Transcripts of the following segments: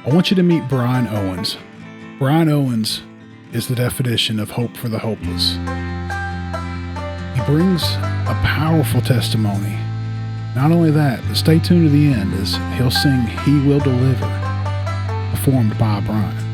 I want you to meet Brian Owens. Brian Owens is the definition of hope for the hopeless. He brings a powerful testimony. Not only that, but stay tuned to the end as he'll sing He Will Deliver, performed by Brian.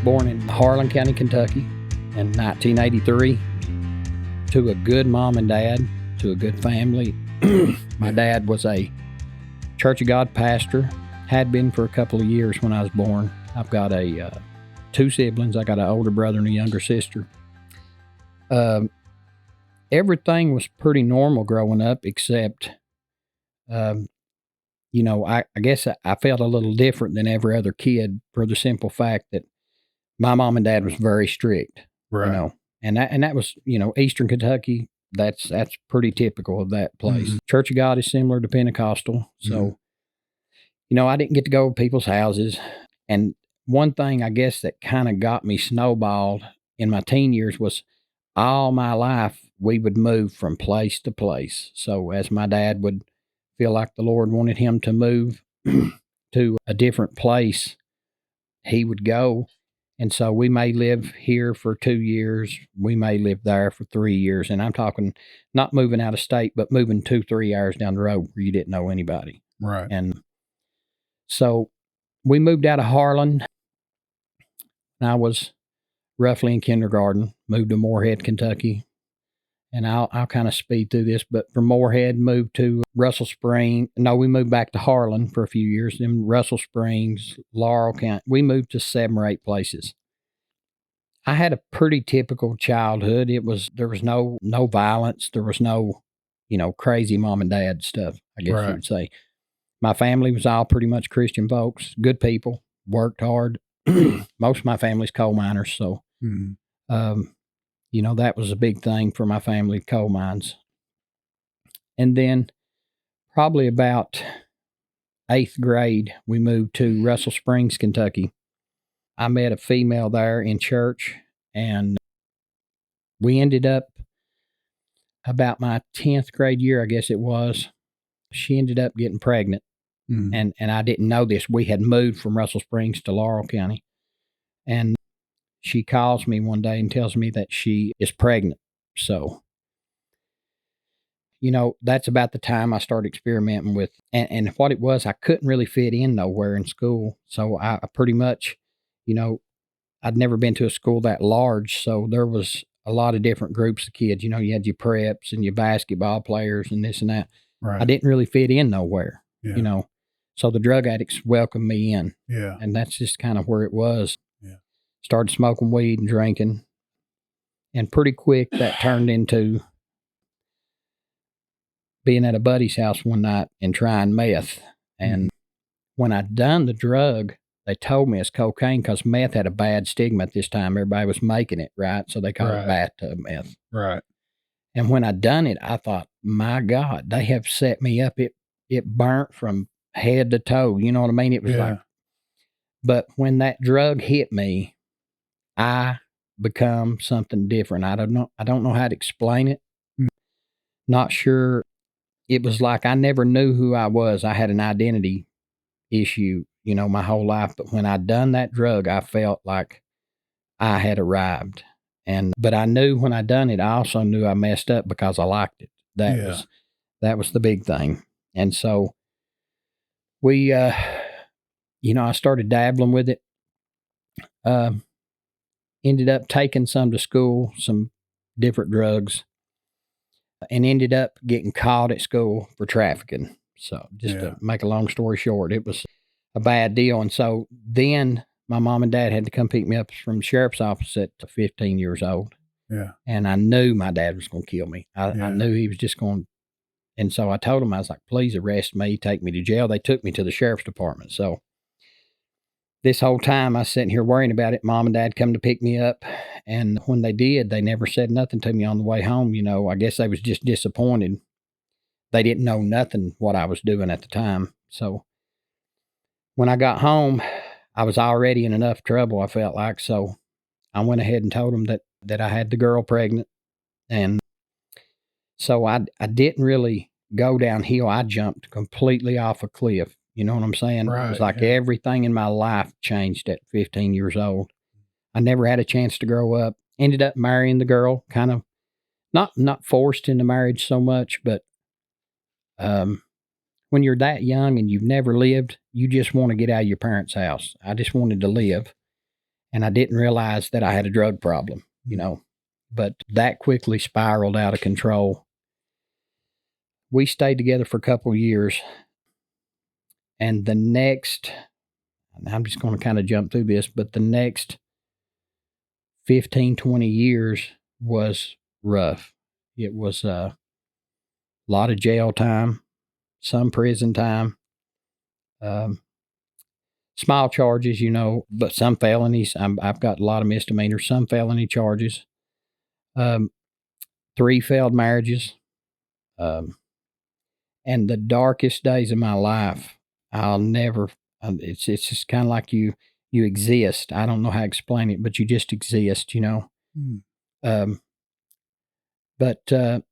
Born in Hollerin County, Kentucky in 1983 to a good mom and dad, to a good family. My dad was a Church of God pastor, had been for a couple of years when I was born. I've got two siblings. I got an older brother and a younger sister. Everything was pretty normal growing up, except, I guess I felt a little different than every other kid for the simple fact that my mom and dad was very strict, Right. And that was, Eastern Kentucky. That's pretty typical of that place. Mm-hmm. Church of God is similar to Pentecostal. So, I didn't get to go to people's houses. And one thing I guess that kind of got me snowballed in my teen years was all my life we would move from place to place. So as my dad would feel like the Lord wanted him to move to a different place, he would go. And so we may live here for 2 years. We may live there for 3 years. And I'm talking not moving out of state, but moving 2-3 hours down the road where you didn't know anybody. Right. And so we moved out of Harlan. I was roughly in kindergarten, moved to Moorhead, Kentucky. And I'll kind of speed through this, but from Moorhead, moved to Russell Springs. No, we moved back to Harlan for a few years, then Russell Springs, Laurel County. We moved to 7 or 8 places. I had a pretty typical childhood. There was no violence. There was no, crazy mom and dad stuff, I guess you would say. My family was all pretty much Christian folks, good people, worked hard. Most of my family's coal miners, so that was a big thing for my family, coal mines. And then probably about 8th grade, we moved to Russell Springs, Kentucky. I met a female there in church, and we ended up about my 10th grade year, I guess it was. She ended up getting pregnant, and I didn't know this. We had moved from Russell Springs to Laurel County, and she calls me one day and tells me that she is pregnant. So, that's about the time I started experimenting with, and what it was, I couldn't really fit in nowhere in school. So I pretty much, I'd never been to a school that large. So there was a lot of different groups of kids. You had your preps and your basketball players and this and that. Right. I didn't really fit in nowhere, Yeah. So the drug addicts welcomed me in. Yeah. And that's just kind of where it was. Yeah. Started smoking weed and drinking. And pretty quick that turned into being at a buddy's house one night and trying meth. And when I'd done the drug, they told me it's cocaine because meth had a bad stigma at this time. Everybody was making it, right? So they called it bathtub meth. Right. And when I'd done it, I thought, my God, they have set me up. It burnt from head to toe. You know what I mean? It was like, but when that drug hit me, I become something different. I don't know how to explain it. Not sure. It was like I never knew who I was. I had an identity issue, my whole life. But when I'd done that drug, I felt like I had arrived. But I knew when I done it, I also knew I messed up because I liked it. That was the big thing. And so we, I started dabbling with it. Ended up taking some to school, some different drugs, and ended up getting caught at school for trafficking. So just to make a long story short, it was a bad deal. And so then my mom and dad had to come pick me up from the sheriff's office at 15 years old. Yeah. And I knew my dad was going to kill me. I knew he was just going, And so I told them, I was like, please arrest me, take me to jail. They took me to the sheriff's department. So this whole time I was sitting here worrying about it. Mom and dad come to pick me up. And when they did, they never said nothing to me on the way home. You know, I guess they was just disappointed. They didn't know nothing what I was doing at the time. So when I got home, I was already in enough trouble, I felt like. So I went ahead and told them that I had the girl pregnant. And so I didn't really go downhill. I jumped completely off a cliff. You know what I'm saying? Right, it was like everything in my life changed at 15 years old. I never had a chance to grow up. Ended up marrying the girl, kind of not forced into marriage so much, but when you're that young and you've never lived, you just want to get out of your parents' house. I just wanted to live, and I didn't realize that I had a drug problem, you know. But that quickly spiraled out of control. We stayed together for a couple of years. And the next, I'm just going to kind of jump through this, but the next 15, 20 years was rough. It was a lot of jail time, some prison time, small charges, you know, but some felonies. I've got a lot of misdemeanors, some felony charges, 3 failed marriages, and the darkest days of my life, I'll never. It's just kind of like you exist. I don't know how to explain it, but you just exist, you know. But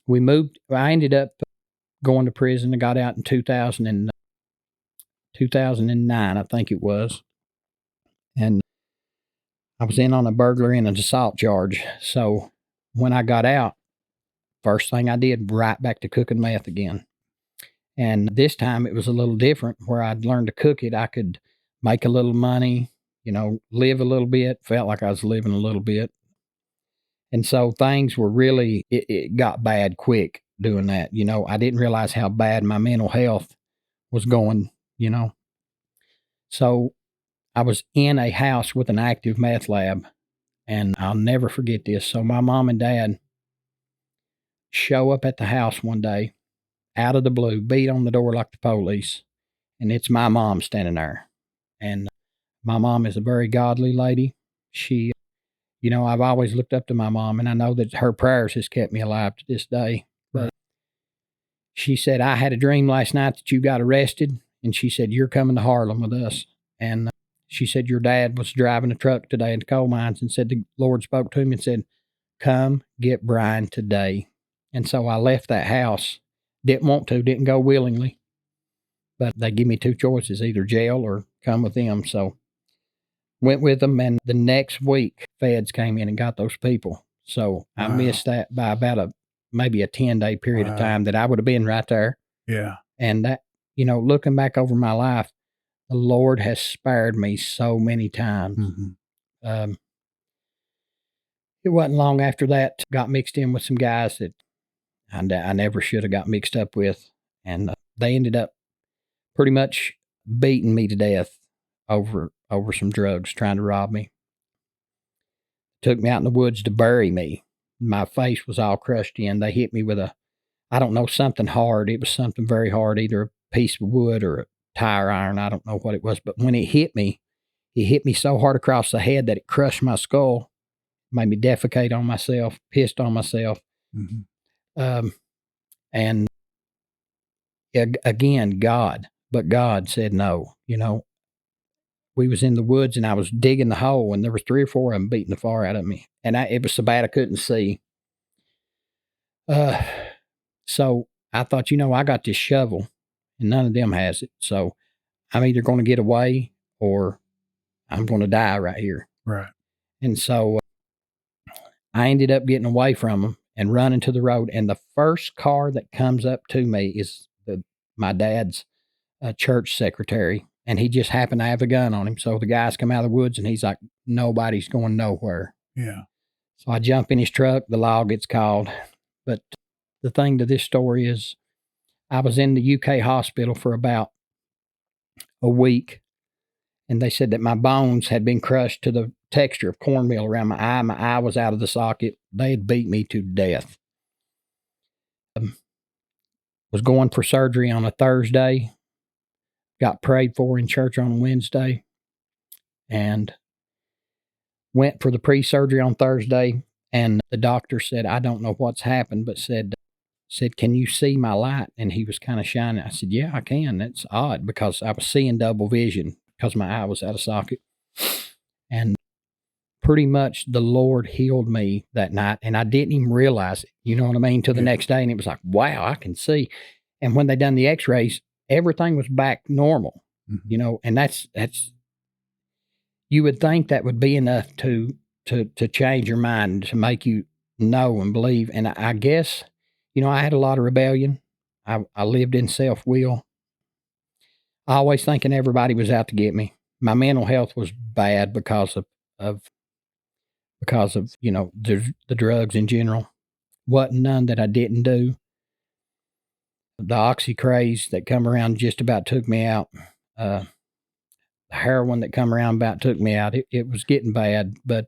we moved. I ended up going to prison. I got out in 2009, I think it was, and I was in on a burglary and an assault charge. So when I got out, first thing I did, right back to cooking meth again. And this time it was a little different where I'd learned to cook it. I could make a little money, you know, live a little bit, felt like I was living a little bit. And so things were really, it got bad quick doing that. You know, I didn't realize how bad my mental health was going, you know. So I was in a house with an active meth lab, and I'll never forget this. So my mom and dad show up at the house one day, out of the blue, beat on the door like the police, and it's my mom standing there. And my mom is a very godly lady. She, you know, I've always looked up to my mom, and I know that her prayers has kept me alive to this day. But she said, I had a dream last night that you got arrested, and she said, you're coming to Harlem with us. And she said, your dad was driving a truck today in the coal mines, and said the Lord spoke to him and said, come get Brian today. And so I left that house. Didn't want to, didn't go willingly, but they give me 2 choices, either jail or come with them. So went with them, and the next week, feds came in and got those people. So I missed that by about maybe a 10-day period of time that I would have been right there. Yeah. And that, you know, looking back over my life, the Lord has spared me so many times. Mm-hmm. It wasn't long after that, got mixed in with some guys that I never should have got mixed up with. And they ended up pretty much beating me to death over some drugs, trying to rob me. Took me out in the woods to bury me. My face was all crushed in. They hit me with I don't know, something hard. It was something very hard, either a piece of wood or a tire iron. I don't know what it was. But when it hit me so hard across the head that it crushed my skull, made me defecate on myself, pissed on myself. Mm-hmm. And again, God said no. You know, we was in the woods and I was digging the hole, and there was 3 or 4 of them beating the far out of me. And it was so bad I couldn't see. So I thought, you know, I got this shovel and none of them has it. So I'm either going to get away or I'm going to die right here. Right. And so I ended up getting away from them and running to the road. And the first car that comes up to me is my dad's church secretary. And he just happened to have a gun on him. So the guys come out of the woods and he's like, nobody's going nowhere. Yeah. So I jump in his truck, the law gets called. But the thing to this story is I was in the UK hospital for about a week, and they said that my bones had been crushed to the texture of cornmeal around my eye. My eye was out of the socket. They had beat me to death. was going for surgery on a Thursday, got prayed for in church on Wednesday, and went for the pre-surgery on Thursday. And the doctor said, I don't know what's happened, but said, can you see my light? And he was kind of shining. I said, yeah, I can. That's odd because I was seeing double vision because my eye was out of socket. And pretty much the Lord healed me that night, and I didn't even realize it, you know what I mean, till the next day. And it was like, wow, I can see. And when they done the x-rays, everything was back normal, you know, and that's, you would think that would be enough to change your mind, to make you know and believe. And I guess, you know, I had a lot of rebellion. I lived in self-will. Always thinking everybody was out to get me. My mental health was bad because of you know, the drugs in general. Wasn't none that I didn't do. The oxy craze that come around just about took me out. The heroin that come around about took me out. It was getting bad, but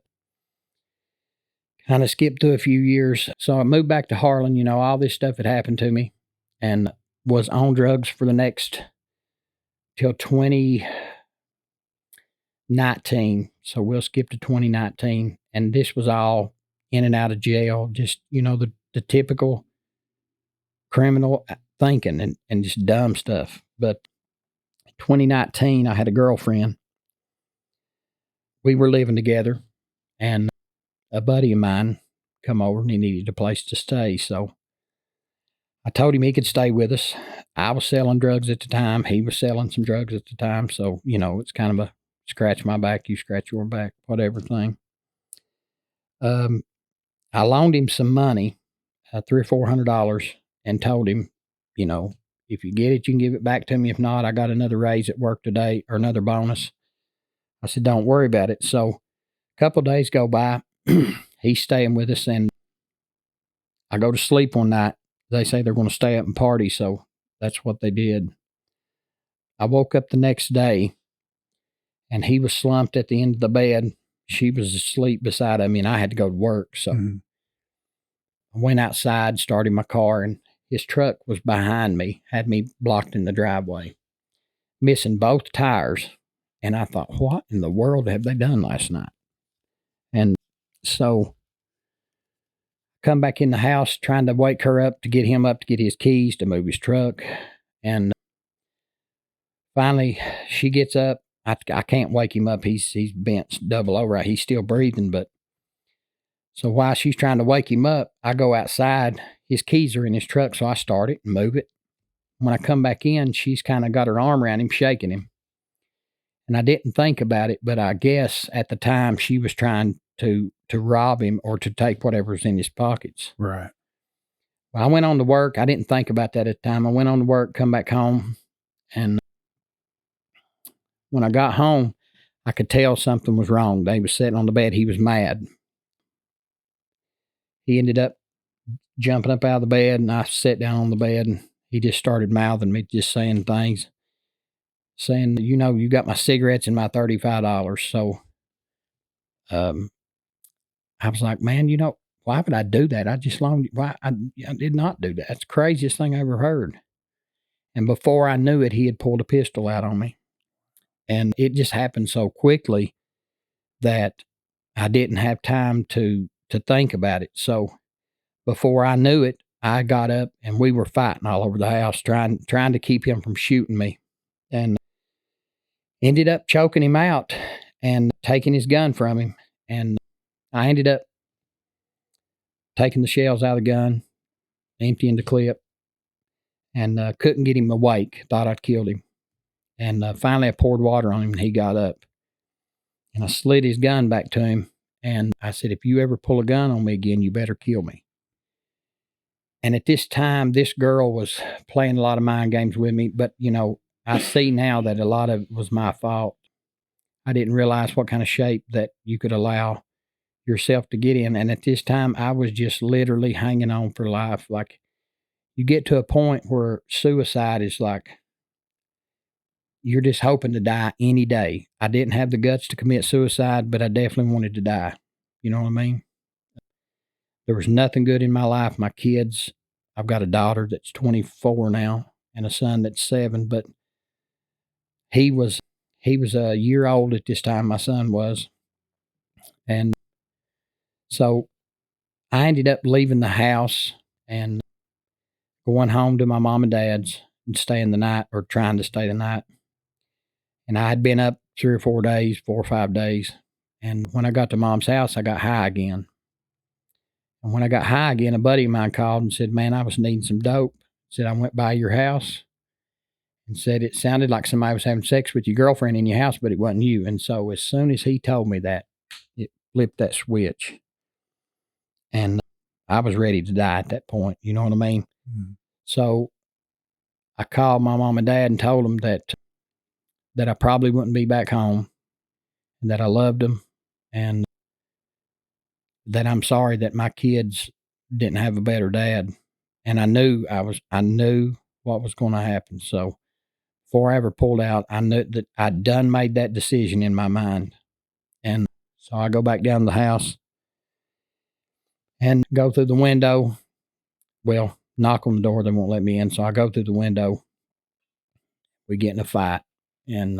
kind of skipped through a few years. So I moved back to Harlan. You know, all this stuff had happened to me, and was on drugs for the next till 2019. So we'll skip to 2019. And this was all in and out of jail, just, you know, the typical criminal thinking and just dumb stuff. But 2019, I had a girlfriend. We were living together, and a buddy of mine come over and he needed a place to stay. So I told him he could stay with us. I was selling drugs at the time. He was selling some drugs at the time. So, you know, it's kind of a scratch my back, you scratch your back, whatever thing. I loaned him some money, $300 or $400, and told him, you know, if you get it, you can give it back to me. If not, I got another raise at work today, or another bonus. I said, don't worry about it. So a couple of days go by. He's staying with us, and I go to sleep one night. They say they're going to stay up and party, so that's what they did. I woke up the next day, and he was slumped at the end of the bed. She was asleep beside him, and I had to go to work. So I went outside, started my car, and his truck was behind me, had me blocked in the driveway, missing both tires. And I thought, what in the world have they done last night? And so come back in the house, trying to wake her up to get him up to get his keys to move his truck. And finally she gets up. I can't wake him up. He's bent double over. He's still breathing, but so while she's trying to wake him up, I go outside. His keys are in his truck, so I start it and move it. When I come back in, she's kind of got her arm around him, shaking him. And I didn't think about it, but I guess at the time she was trying to rob him or to take whatever's in his pockets. Right. Well, I went on to work. I didn't think about that at the time. I went on to work, come back home, and when I got home, I could tell something was wrong. They was sitting on the bed. He was mad. He ended up jumping up out of the bed, and I sat down on the bed, and he just started mouthing me, just saying things, saying, you know, you got my cigarettes and my $35. So I was like, man, you know, why would I do that? I just loaned you. Why? I did not do that. That's the craziest thing I ever heard. And before I knew it, he had pulled a pistol out on me. And it just happened so quickly that I didn't have time to think about it. So before I knew it, I got up and we were fighting all over the house, trying to keep him from shooting me, and ended up choking him out and taking his gun from him. And I ended up taking the shells out of the gun, emptying the clip, and couldn't get him awake. Thought I'd killed him. And finally I poured water on him, and he got up. And I slid his gun back to him, and I said, if you ever pull a gun on me again, you better kill me. And at this time, this girl was playing a lot of mind games with me. But, you know, I see now that a lot of it was my fault. I didn't realize what kind of shape that you could allow yourself to get in. And at this time, I was just literally hanging on for life. Like, you get to a point where suicide is like, you're just hoping to die any day. I didn't have the guts to commit suicide, but I definitely wanted to die. You know what I mean? There was nothing good in my life. My kids I've got a daughter that's 24 now and a son that's 7, but he was a year old at this time, my son was. And so I ended up leaving the house and going home to my mom and dad's and staying the night, or trying to stay the night. And I had been up 3 or 4 days, 4 or 5 days. And when I got to mom's house, I got high again. And when I got high again, a buddy of mine called and said, man, I was needing some dope. Said, I went by your house and said it sounded like somebody was having sex with your girlfriend in your house, but it wasn't you. And so as soon as he told me that, it flipped that switch. And I was ready to die at that point. You know what I mean? Mm-hmm. So I called my mom and dad and told them that I probably wouldn't be back home, and that I loved them, and that I'm sorry that my kids didn't have a better dad. And I knew what was going to happen. So before I ever pulled out, I knew that I'd done made that decision in my mind. And so I go back down to the house and go through the window. Well, knock on the door, they won't let me in. So I go through the window. We get in a fight, and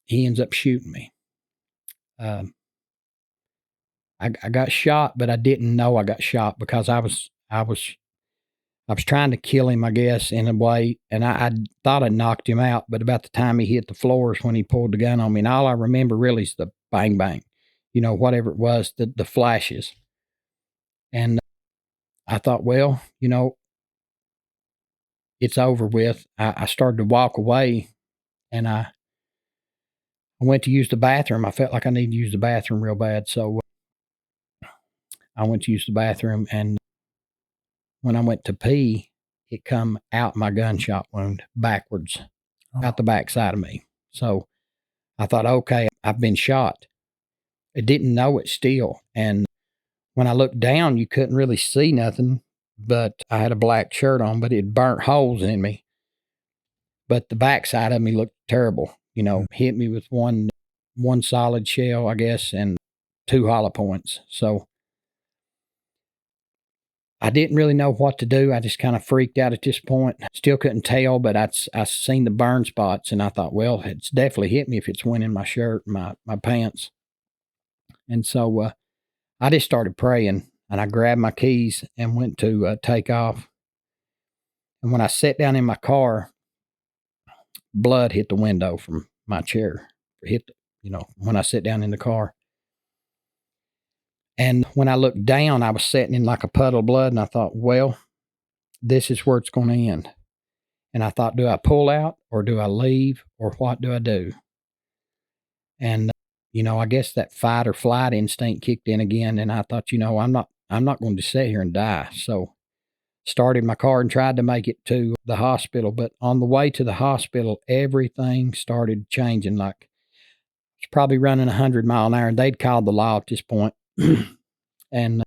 he ends up shooting me. I got shot, but I didn't know I got shot because I was trying to kill him, I guess, in a way, and I thought I knocked him out, but about the time he hit the floor is when he pulled the gun on me, and all I remember really is the bang bang, whatever it was, the flashes. And I thought, well, it's over with. I started to walk away, and I went to use the bathroom. I felt like I needed to use the bathroom real bad, so I went to use the bathroom, and when I went to pee, it come out my gunshot wound backwards, out the backside of me. So I thought, okay, I've been shot. I didn't know it still. And when I looked down, you couldn't really see nothing, but I had a black shirt on, but it burnt holes in me. But the backside of me looked terrible, hit me with one solid shell, I guess, and 2 hollow points. So I didn't really know what to do. I just kind of freaked out at this point. Still couldn't tell, but I seen the burn spots, and I thought, well, it's definitely hit me if it's went in my shirt, my pants. And so I just started praying, and I grabbed my keys and went to take off. And when I sat down in my car, blood hit the window from my chair. When I sat down in the car. And when I looked down, I was sitting in like a puddle of blood, and I thought, well, this is where it's going to end. And I thought, do I pull out, or do I leave, or what do I do? And, I guess that fight or flight instinct kicked in again. And I thought, I'm not going to sit here and die. So started my car and tried to make it to the hospital. But on the way to the hospital, everything started changing. Like it's probably running 100 miles an hour, and they'd called the law at this point. And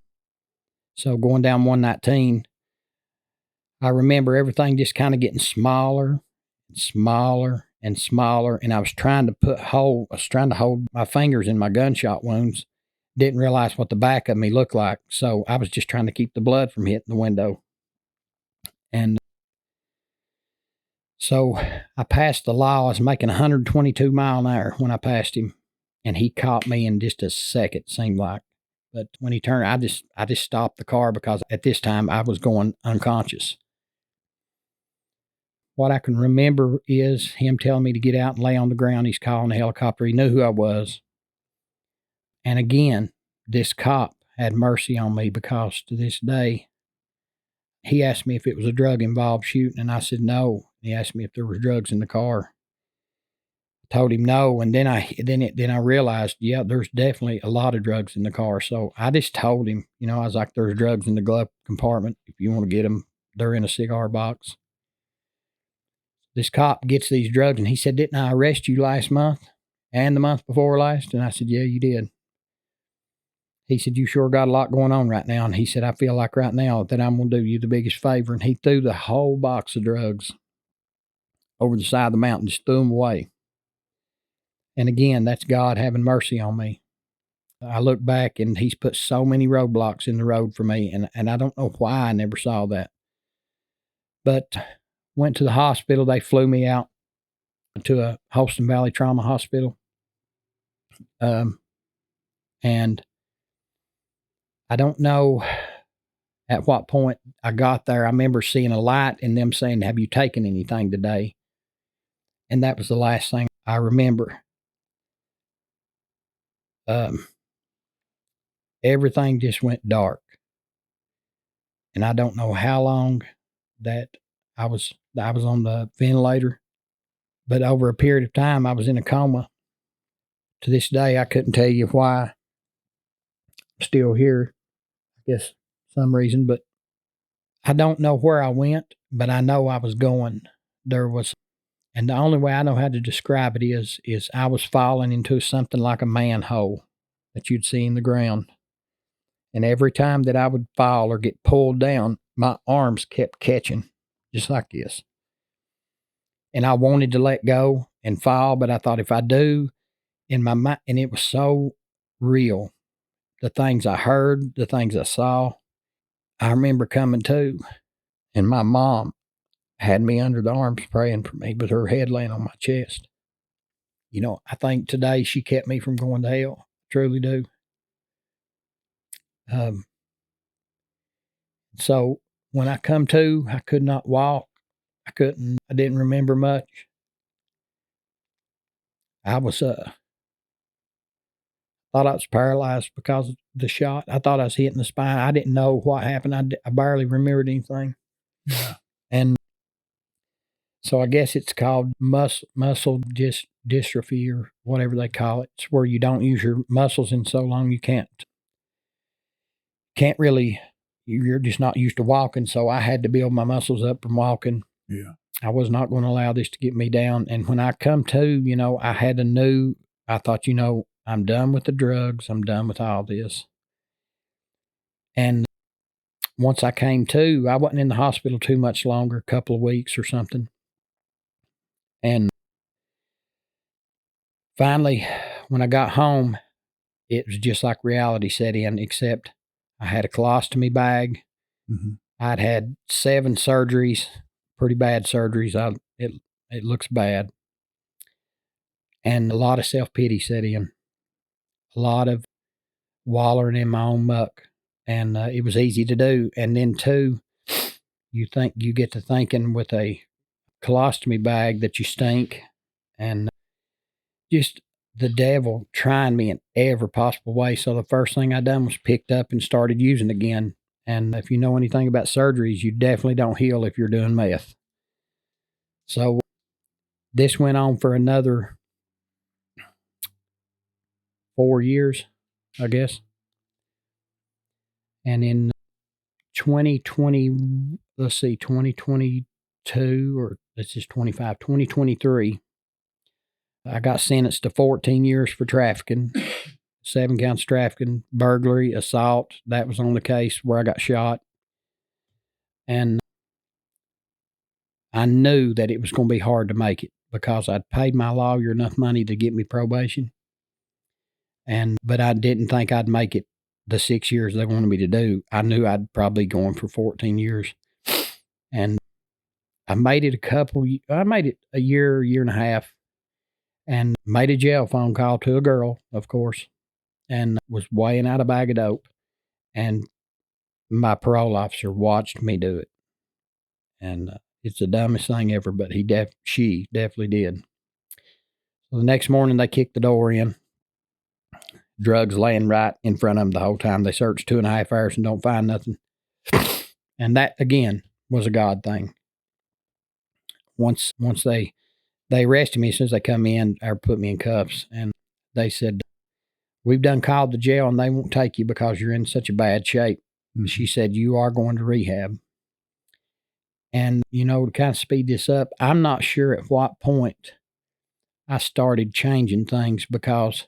so going down 119, I remember everything just kind of getting smaller and smaller and smaller. And I was trying to hold my fingers in my gunshot wounds. Didn't realize what the back of me looked like. So I was just trying to keep the blood from hitting the window. And so I passed the law. I was making 122 miles an hour when I passed him. And he caught me in just a second, seemed like. But when he turned, I just stopped the car because at this time I was going unconscious. What I can remember is him telling me to get out and lay on the ground. He's calling the helicopter. He knew who I was. And again, this cop had mercy on me because to this day, he asked me if it was a drug-involved shooting, and I said no. He asked me if there was drugs in the car. I told him no, and then I realized, yeah, there's definitely a lot of drugs in the car. So I just told him, I was like, there's drugs in the glove compartment. If you want to get them, they're in a cigar box. This cop gets these drugs, and he said, didn't I arrest you last month and the month before last? And I said, yeah, you did. He said, you sure got a lot going on right now. And he said, I feel like right now that I'm going to do you the biggest favor. And he threw the whole box of drugs over the side of the mountain, just threw them away. And again, that's God having mercy on me. I look back and he's put so many roadblocks in the road for me, and I don't know why I never saw that. But went to the hospital. They flew me out to a Holston Valley Trauma Hospital. And I don't know at what point I got there. I remember seeing a light and them saying, "Have you taken anything today?" And that was the last thing I remember. Everything just went dark. And I don't know how long that I was on the ventilator, but over a period of time I was in a coma. To this day, I couldn't tell you why I'm still here. I guess some reason, but I don't know where I went, but I know I was going. And the only way I know how to describe it is I was falling into something like a manhole that you'd see in the ground. And every time that I would fall or get pulled down, my arms kept catching, just like this. And I wanted to let go and fall, but I thought if I do, in my mind, and it was so real. The things I heard, the things I saw. I remember coming to, and my mom had me under the arms praying for me with her head laying on my chest. I think today she kept me from going to hell. Truly do. So when I come to, I could not walk. I didn't remember much. I thought I was paralyzed because of the shot. I thought I was hitting the spine. I didn't know what happened. I barely remembered anything. Yeah. And so I guess it's called muscle dystrophy or whatever they call it. It's where you don't use your muscles in so long you can't really, you're just not used to walking. So I had to build my muscles up from walking. Yeah. I was not going to allow this to get me down. And when I come to, I thought, I'm done with the drugs. I'm done with all this. And once I came to, I wasn't in the hospital too much longer, a couple of weeks or something. And finally, when I got home, it was just like reality set in, except I had a colostomy bag. Mm-hmm. I'd had 7 surgeries, pretty bad surgeries. It looks bad. And a lot of self-pity set in. A lot of wallowing in my own muck. And it was easy to do. And then, too, you get to thinking with a colostomy bag that you stink. And just the devil trying me in every possible way. So the first thing I done was picked up and started using again. And if you know anything about surgeries, you definitely don't heal if you're doing meth. So this went on for another 4 years, I guess. And in 2022, or this is 2023, I got sentenced to 14 years for trafficking, 7 counts of trafficking, burglary, assault. That was on the case where I got shot. And I knew that it was going to be hard to make it because I'd paid my lawyer enough money to get me probation. But I didn't think I'd make it the 6 years they wanted me to do. I knew I'd probably go on for 14 years. And I made it a year and a half, and made a jail phone call to a girl, of course, and was weighing out a bag of dope. And my parole officer watched me do it. And it's the dumbest thing ever, but she definitely did. So the next morning they kicked the door in. Drugs laying right in front of them the whole time. They searched 2.5 hours and don't find nothing. And that, again, was a God thing. Once they arrested me as soon as they come in or put me in cuffs, and they said, "We've done called the jail and they won't take you because you're in such a bad shape." Mm-hmm. She said, "You are going to rehab." And, to kind of speed this up, I'm not sure at what point I started changing things because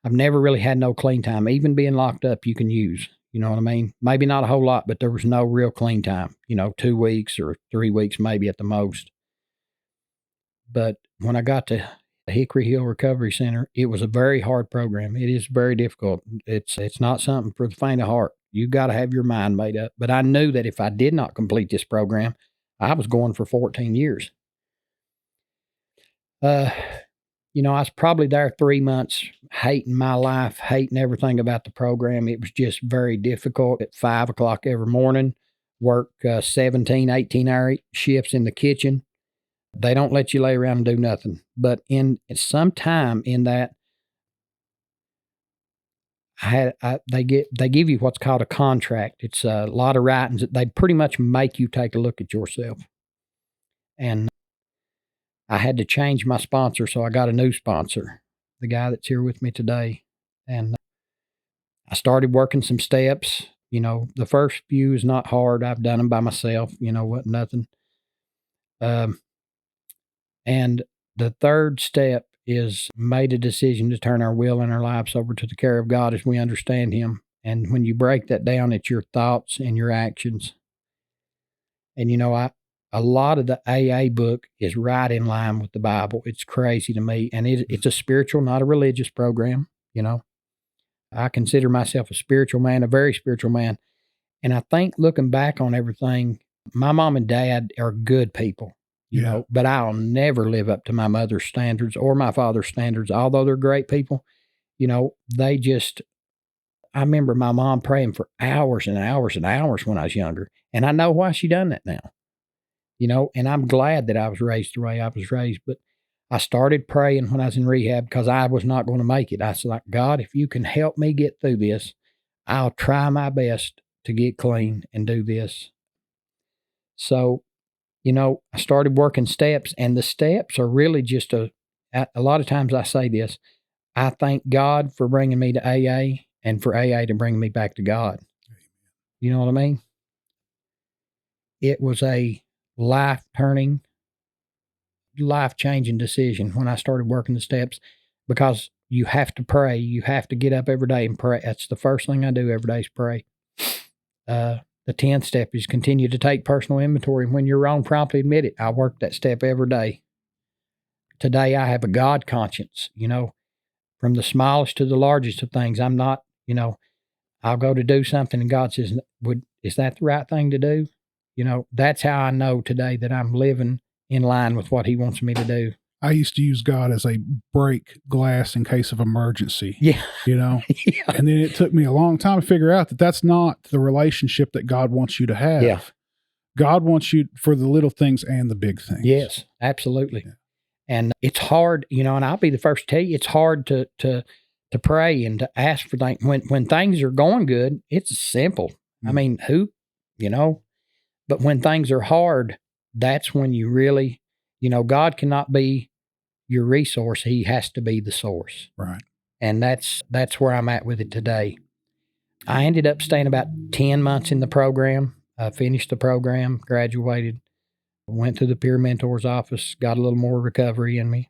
I've never really had no clean time. Even being locked up, you can use, you know what I mean? Maybe not a whole lot, but there was no real clean time, 2 weeks or 3 weeks maybe at the most. But when I got to the Hickory Hill Recovery Center. It was a very hard program. It is very difficult. It's not something for the faint of heart. You got to have your mind made up. But I knew that if I did not complete this program, I was going for 14 years. You know, I was probably there 3 months, hating my life, hating everything about the program. It was just very difficult. At 5 o'clock every morning, work 17, 18-hour shifts in the kitchen. They don't let you lay around and do nothing. But in some time in that, they give you what's called a contract. It's a lot of writings. They pretty much make you take a look at yourself. And I had to change my sponsor, so I got a new sponsor, the guy that's here with me today. And I started working some steps. You know, the first few is not hard. I've done them by myself, you know, what, nothing. And the third step is made a decision to turn our will and our lives over to the care of God as we understand Him. And when you break that down, it's your thoughts and your actions. And, you know, a lot of the AA book is right in line with the Bible. It's crazy to me. And it's a spiritual, not a religious program, you know. I consider myself a spiritual man, a very spiritual man. And I think looking back on everything, my mom and dad are good people, you know, but I'll never live up to my mother's standards or my father's standards. Although they're great people, you know, I remember my mom praying for hours and hours and hours when I was younger. And I know why she done that now. You know, and I'm glad that I was raised the way I was raised. But I started praying when I was in rehab because I was not going to make it. I was like, God, if you can help me get through this, I'll try my best to get clean and do this. So, you know, I started working steps, and the steps are really just a lot of times I say this, I thank God for bringing me to AA and for AA to bring me back to God. You know what I mean? It was a life-changing decision when I started working the steps, because you have to pray. You have to get up every day and pray. That's the first thing I do every day is pray. The 10th step is continue to take personal inventory. When you're wrong, promptly admit it. I work that step every day. Today, I have a God conscience, you know, from the smallest to the largest of things. I'm not, you know, I'll go to do something and God says, is that the right thing to do? You know, that's how I know today that I'm living in line with what He wants me to do. I used to use God as a break glass in case of emergency. Yeah. You know? Yeah. And then it took me a long time to figure out that that's not the relationship that God wants you to have. Yeah. God wants you for the little things and the big things. Yes, absolutely. Yeah. And it's hard, you know, and I'll be the first to tell you, it's hard to pray and to ask for things. When things are going good, it's simple. Mm-hmm. I mean, you know, but when things are hard, that's when you really, you know, God cannot be your resource. He has to be the source. Right. And that's where I'm at with it today. I ended up staying about 10 months in the program. I finished the program, graduated, went to the peer mentor's office, got a little more recovery in me.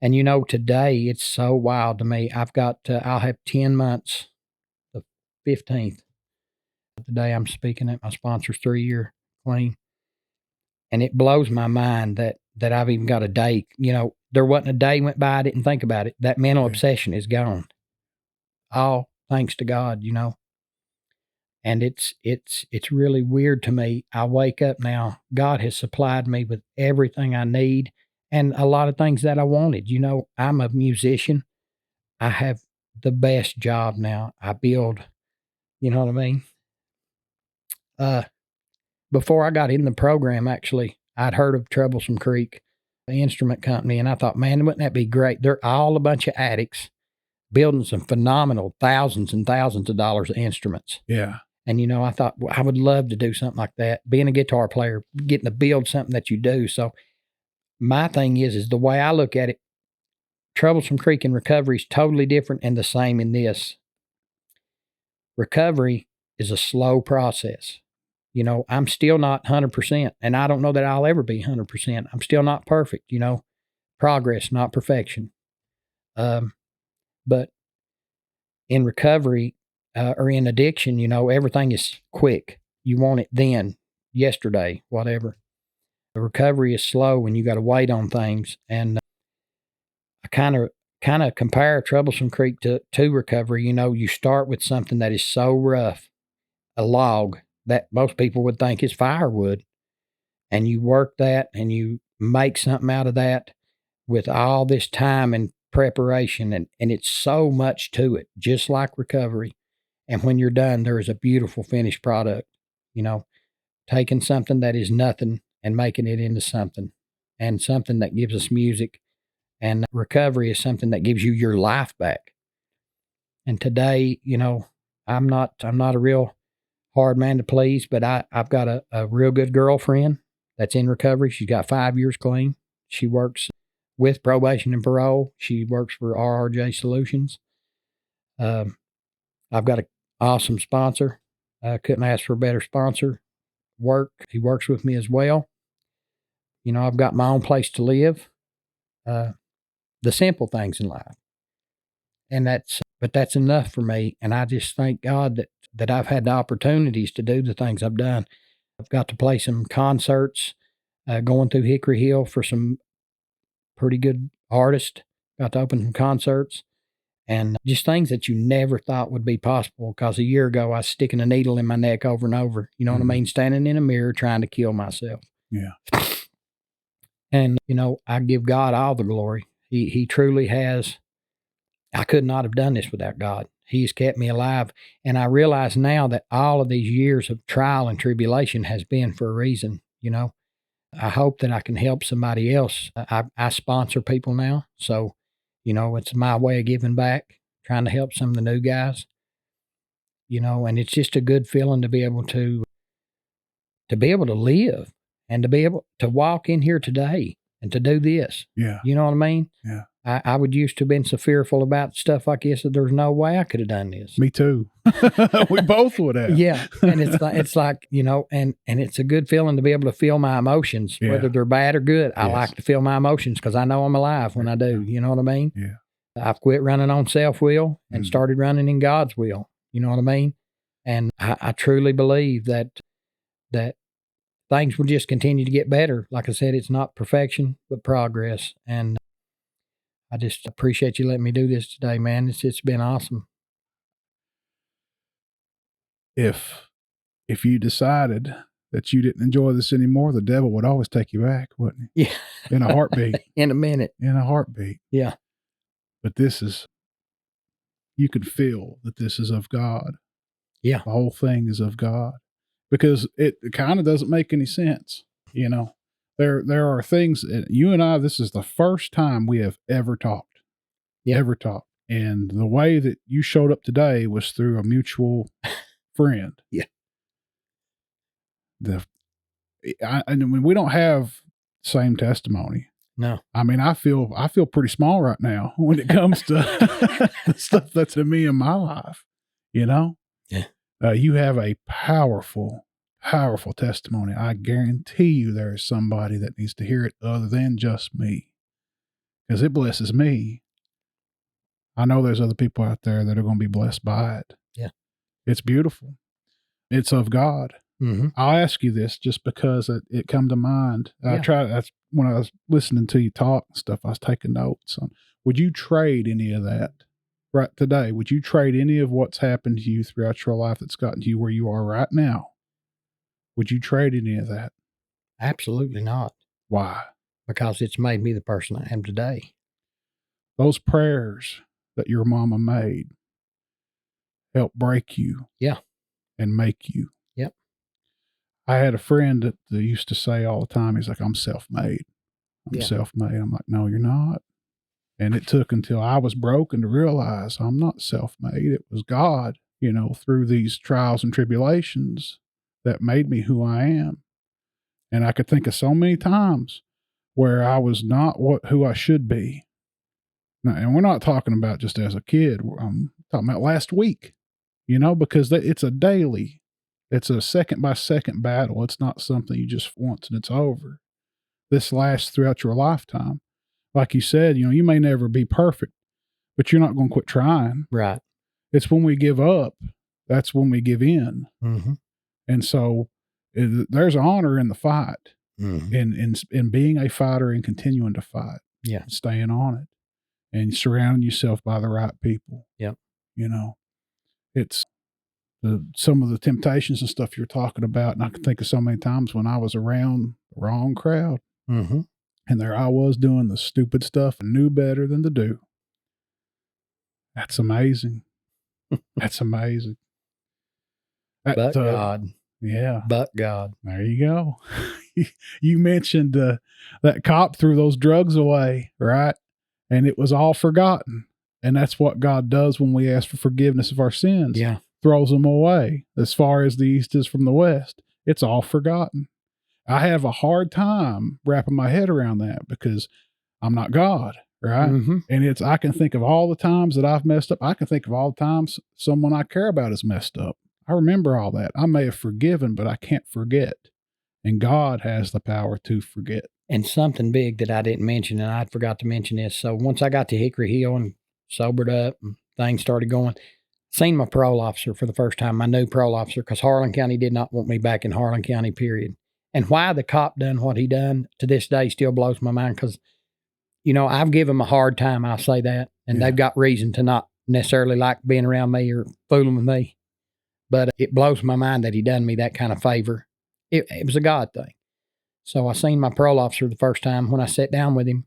And, you know, today it's so wild to me. I'll have 10 months, the 15th, the day I'm speaking at my sponsor's 3-year clean. And it blows my mind that I've even got a day. You know, there wasn't a day went by I didn't think about it. That mental obsession is gone. All thanks to God, you know. And it's really weird to me. I wake up now. God has supplied me with everything I need and a lot of things that I wanted. You know, I'm a musician. I have the best job now. I build, you know what I mean? Before I got in the program, actually, I'd heard of Troublesome Creek, the instrument company, and I thought, man, wouldn't that be great? They're all a bunch of addicts building some phenomenal thousands and thousands of dollars of instruments. Yeah. And, you know, I thought, well, I would love to do something like that. Being a guitar player, getting to build something that you do. So my thing is the way I look at it, Troublesome Creek and recovery is totally different and the same in this. Recovery is a slow process. You know, I'm still not 100%, and I don't know that I'll ever be 100%. I'm still not perfect, you know. Progress, not perfection. But in recovery or in addiction, you know, everything is quick. You want it then, yesterday, whatever. The recovery is slow and you got to wait on things. And kind of compare Troublesome Creek to recovery. You know, you start with something that is so rough, a log that most people would think is firewood, and you work that and you make something out of that with all this time and preparation, and it's so much to it, just like recovery. And when you're done, there is a beautiful finished product, you know, taking something that is nothing and making it into something, and something that gives us music. And recovery is something that gives you your life back. And today, you know, I'm not a real hard man to please, but I've got a real good girlfriend that's in recovery. She's got 5 years clean. She works with probation and parole. She works for RRJ Solutions. I've got an awesome sponsor. I couldn't ask for a better sponsor. He works with me as well. You know, I've got my own place to live. The simple things in life. And that's enough for me. And I just thank God that I've had the opportunities to do the things I've done. I've got to play some concerts, going through Hickory Hill for some pretty good artists. Got to open some concerts, and just things that you never thought would be possible. Because a year ago, I was sticking a needle in my neck over and over. You know what I mean? Standing in a mirror trying to kill myself. Yeah. And, you know, I give God all the glory. He truly has. I could not have done this without God. He's kept me alive. And I realize now that all of these years of trial and tribulation has been for a reason, you know. I hope that I can help somebody else. I sponsor people now. So, you know, it's my way of giving back, trying to help some of the new guys, you know, and it's just a good feeling to be able to live and to be able to walk in here today and to do this. Yeah. You know what I mean? Yeah. I would used to have been so fearful about stuff like this that there's no way I could have done this. Me too. We both would have. Yeah. And it's like, you know, and it's a good feeling to be able to feel my emotions, whether they're bad or good. I like to feel my emotions because I know I'm alive when I do. You know what I mean? Yeah. I've quit running on self-will and started running in God's will. You know what I mean? And I truly believe that things will just continue to get better. Like I said, it's not perfection, but progress. And I just appreciate you letting me do this today, man. It's been awesome. If you decided that you didn't enjoy this anymore, the devil would always take you back, wouldn't he? Yeah. In a heartbeat. In a minute. In a heartbeat. Yeah. But you could feel that this is of God. Yeah. The whole thing is of God. Because it kind of doesn't make any sense, you know. There are things, you and I, this is the first time we have ever talked. Yeah. Ever talked. And the way that you showed up today was through a mutual friend. Yeah. And we don't have the same testimony. No. I mean, I feel pretty small right now when it comes to the stuff that's in me in my life, you know? Yeah. You have a powerful testimony. I guarantee you there is somebody that needs to hear it other than just me, because it blesses me. I know there's other people out there that are going to be blessed by it. Yeah. It's beautiful. It's of God. Mm-hmm. I'll ask you this just because it come to mind. That's when I was listening to you talk and stuff, I was taking notes on, would you trade any of that right today? Would you trade any of what's happened to you throughout your life that's gotten to you where you are right now? Would you trade any of that? Absolutely not. Why? Because it's made me the person I am today. Those prayers that your mama made helped break you. Yeah. And make you. Yep. I had a friend that used to say all the time, he's like, I'm self-made. I'm Yeah. self-made. I'm like, no, you're not. And it took until I was broken to realize I'm not self-made. It was God, you know, through these trials and tribulations that made me who I am. And I could think of so many times where I was not who I should be. Now, and we're not talking about just as a kid. I'm talking about last week, you know, because it's a second by second battle. It's not something you just once and it's over. This lasts throughout your lifetime. Like you said, you know, you may never be perfect, but you're not going to quit trying. Right. It's when we give up, that's when we give in. Mm-hmm. And so there's honor in the fight, mm-hmm. in being a fighter and continuing to fight. Yeah. Staying on it. and surrounding yourself by the right people. Yep. You know, it's some of the temptations and stuff you're talking about. And I can think of so many times when I was around the wrong crowd, Mm-hmm. and there I was doing the stupid stuff and knew better than to do. That's amazing. That's amazing. But God. Yeah. But God. There you go. You mentioned that cop threw those drugs away, right? And it was all forgotten. And that's what God does when we ask for forgiveness of our sins. Yeah. Throws them away as far as the east is from the west. It's all forgotten. I have a hard time wrapping my head around that because I'm not God, right? Mm-hmm. And I can think of all the times that I've messed up. I can think of all the times someone I care about has messed up. I remember all that. I may have forgiven, but I can't forget. And God has the power to forget. And something big that I didn't mention, and I forgot to mention this. So once I got to Hickory Hill and sobered up and things started going, seen my parole officer for the first time, my new parole officer, because Harlan County did not want me back in Harlan County, period. And why the cop done what he done to this day still blows my mind because, I've given them a hard time, I'll say that. And they've got reason to not necessarily like being around me or fooling with me. But it blows my mind that he done me that kind of favor. It was a God thing. So I seen my parole officer the first time when I sat down with him.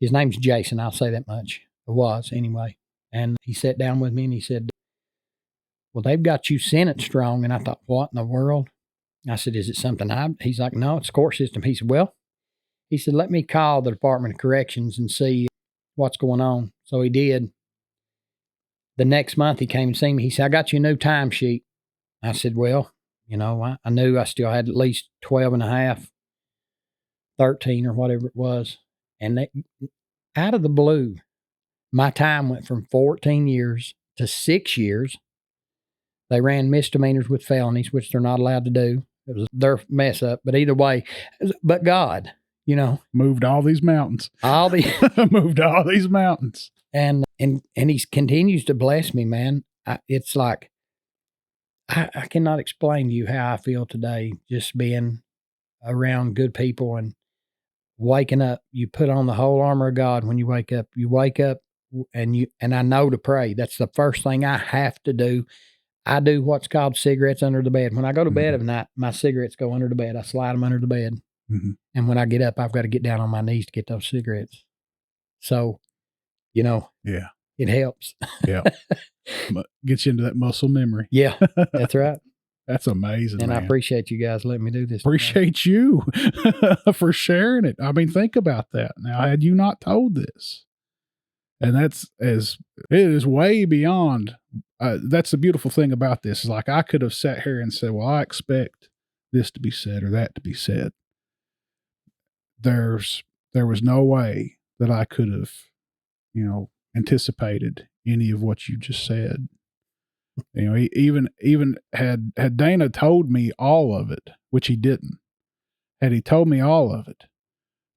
His name's Jason, I'll say that much. It was, anyway. And he sat down with me and he said, well, they've got you sentenced wrong. And I thought, what in the world? I said, is it something he's like, no, it's court system. He said, let me call the Department of Corrections and see what's going on. So he did. The next month he came and seen me. He said, I got you a new timesheet. I said, well, I knew I still had at least 12 and a half, 13 or whatever it was. And out of the blue, my time went from 14 years to 6 years. They ran misdemeanors with felonies, which they're not allowed to do. It was their mess up. But either way, but God, moved all these mountains. Moved all these mountains. And he continues to bless me, man. It's like, I cannot explain to you how I feel today, just being around good people and waking up. You put on the whole armor of God when you wake up. You wake up and I know to pray. That's the first thing I have to do. I do what's called cigarettes under the bed. When I go to bed at night, my cigarettes go under the bed. I slide them under the bed. Mm-hmm. And when I get up, I've got to get down on my knees to get those cigarettes. So, yeah, it helps. Yeah. Gets you into that muscle memory. Yeah, that's right. That's amazing. And man. I appreciate you guys letting me do this. Appreciate you for sharing it. I mean, think about that. Now, had you not told this, and it is way beyond. That's the beautiful thing about this is like I could have sat here and said, well, I expect this to be said or that to be said. There was no way that I could have, anticipated any of what you just said. Even had Dana told me all of it, which he didn't, had he told me all of it,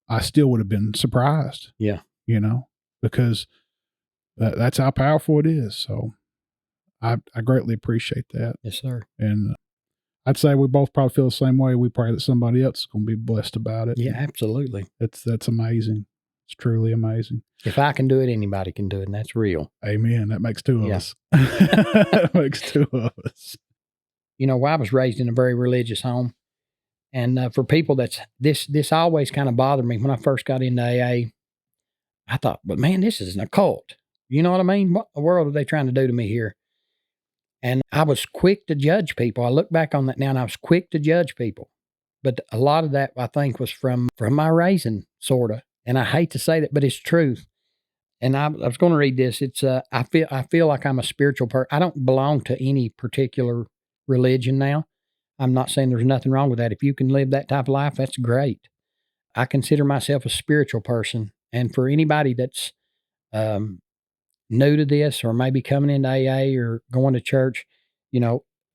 I still would have been surprised. Yeah. Because that's how powerful it is. So I greatly appreciate that. Yes, sir. And I'd say we both probably feel the same way. We pray that somebody else is going to be blessed about it. Yeah, absolutely. That's amazing. It's truly amazing. If I can do it, anybody can do it, and that's real. Amen. That makes two of us. That makes two of us. I was raised in a very religious home. And for people this always kind of bothered me. When I first got into AA, I thought, but man, this is an occult. You know what I mean? What in the world are they trying to do to me here? And I was quick to judge people. I look back on that now, and I was quick to judge people. But a lot of that, I think, was from my raising, sort of. And I hate to say that, but it's truth. And I was going to read this. It's I feel like I'm a spiritual person. I don't belong to any particular religion now. I'm not saying there's nothing wrong with that. If you can live that type of life, that's great. I consider myself a spiritual person. And for anybody that's new to this or maybe coming into AA or going to church,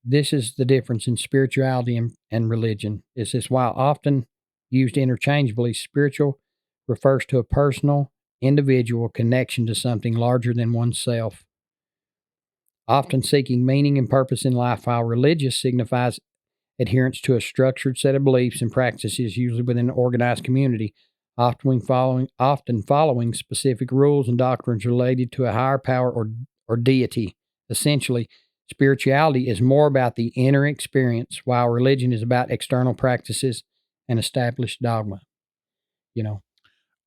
this is the difference in spirituality and religion. Is this while often used interchangeably, spiritual refers to a personal, individual connection to something larger than oneself, often seeking meaning and purpose in life, while religious signifies adherence to a structured set of beliefs and practices, usually within an organized community. often following specific rules and doctrines related to a higher power or deity. Essentially, spirituality is more about the inner experience, while religion is about external practices and established dogma. You know.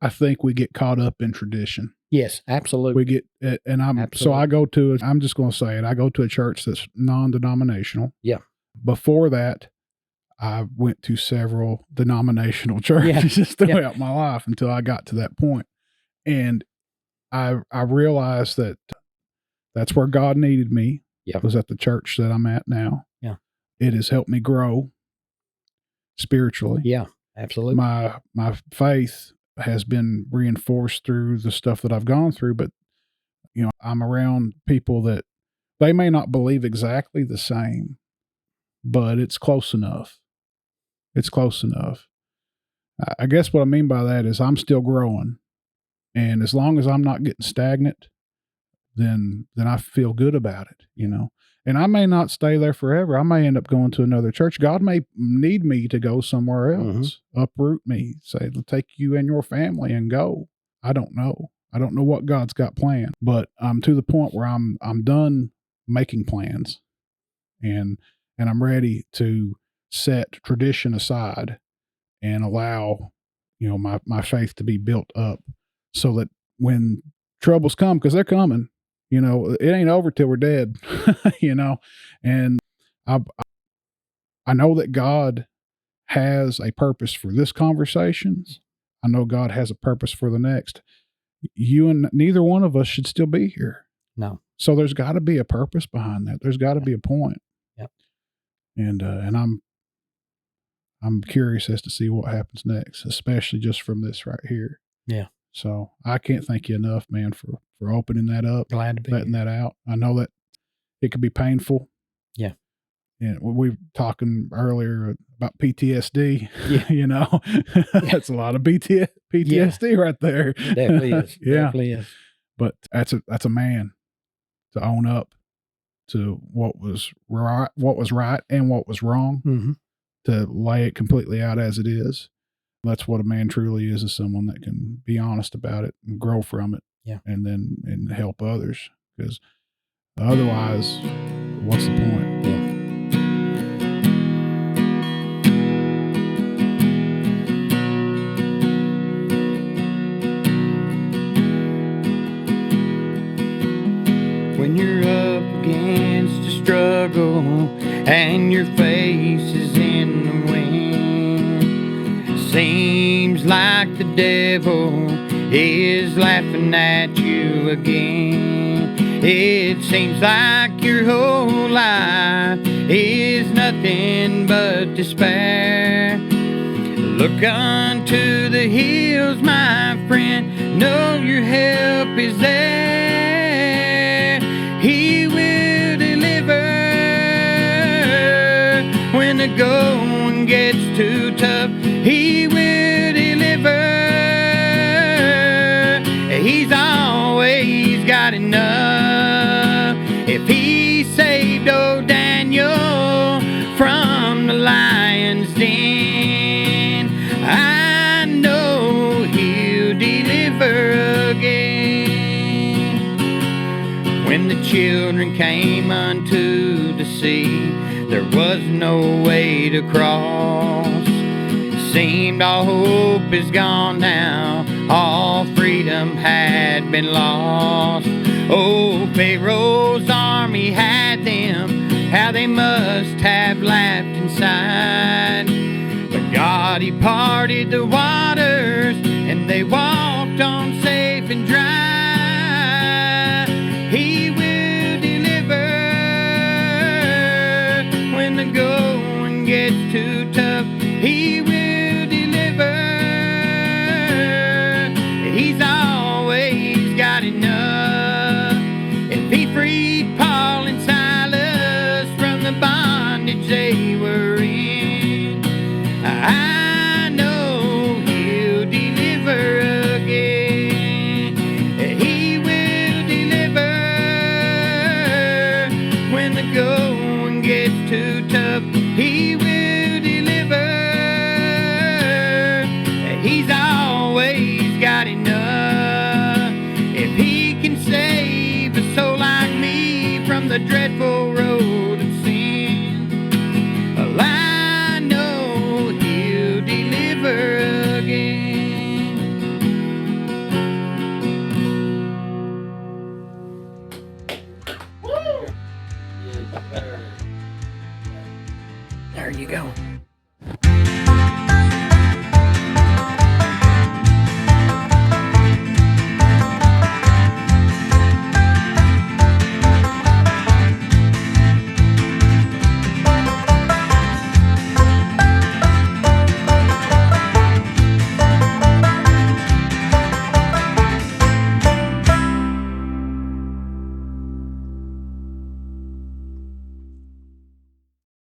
I think we get caught up in tradition. Yes, absolutely. We get, and I'm just going to say it. I go to a church that's non-denominational. Yeah. Before that, I went to several denominational churches throughout my life until I got to that point. And I realized that that's where God needed me. Yeah. Was at the church that I'm at now. Yeah. It has helped me grow spiritually. Yeah, absolutely. My faith has been reinforced through the stuff that I've gone through, but I'm around people that they may not believe exactly the same, but it's close enough. It's close enough. I guess what I mean by that is I'm still growing, and as long as I'm not getting stagnant, then I feel good about it, And I may not stay there forever. I may end up going to another church. God may need me to go somewhere else, uproot me, say, take you and your family and go. I don't know. I don't know what God's got planned, but I'm to the point where I'm done making plans, and I'm ready to set tradition aside and allow, my faith to be built up so that when troubles come, because they're coming, it ain't over till we're dead, and I know that God has a purpose for this conversation. I know God has a purpose for the next. You and neither one of us should still be here. No. So there's got to be a purpose behind that. There's got to be a point. Yep. And I'm curious as to see what happens next, especially just from this right here. Yeah. So I can't thank you enough, man, for opening that up. Glad to be letting that out. I know that it could be painful. Yeah. And we were talking earlier about PTSD. Yeah. That's a lot of PTSD right there. It definitely is. Yeah. Definitely is. But that's a man to own up to what was right and what was wrong, to lay it completely out as it is. That's what a man truly is someone that can be honest about it and grow from it. Yeah. And help others, because otherwise, what's the point? Yeah. When you're up against a struggle and your face is in the wind, seems like the devil is laughing at you again. It seems like your whole life is nothing but despair. Look unto the hills, my friend, know your help is there. He will deliver when the going gets too tough. He will deliver. He's always got enough. If he saved old Daniel from the lion's den, I know he'll deliver again. When the children came unto the sea, there was no way to cross. Seemed all hope is gone now, all freedom had been lost. Oh, Pharaoh's army had them, how they must have laughed inside. But God, he parted the waters, and they walked on safe and dry. He will deliver when the going gets too tough. He will deliver. He's always got enough. If he freed Paul and Silas from the bondage they were in, I know he'll deliver again. He will deliver when the going gets too tough. He will deliver. He's always the dreadful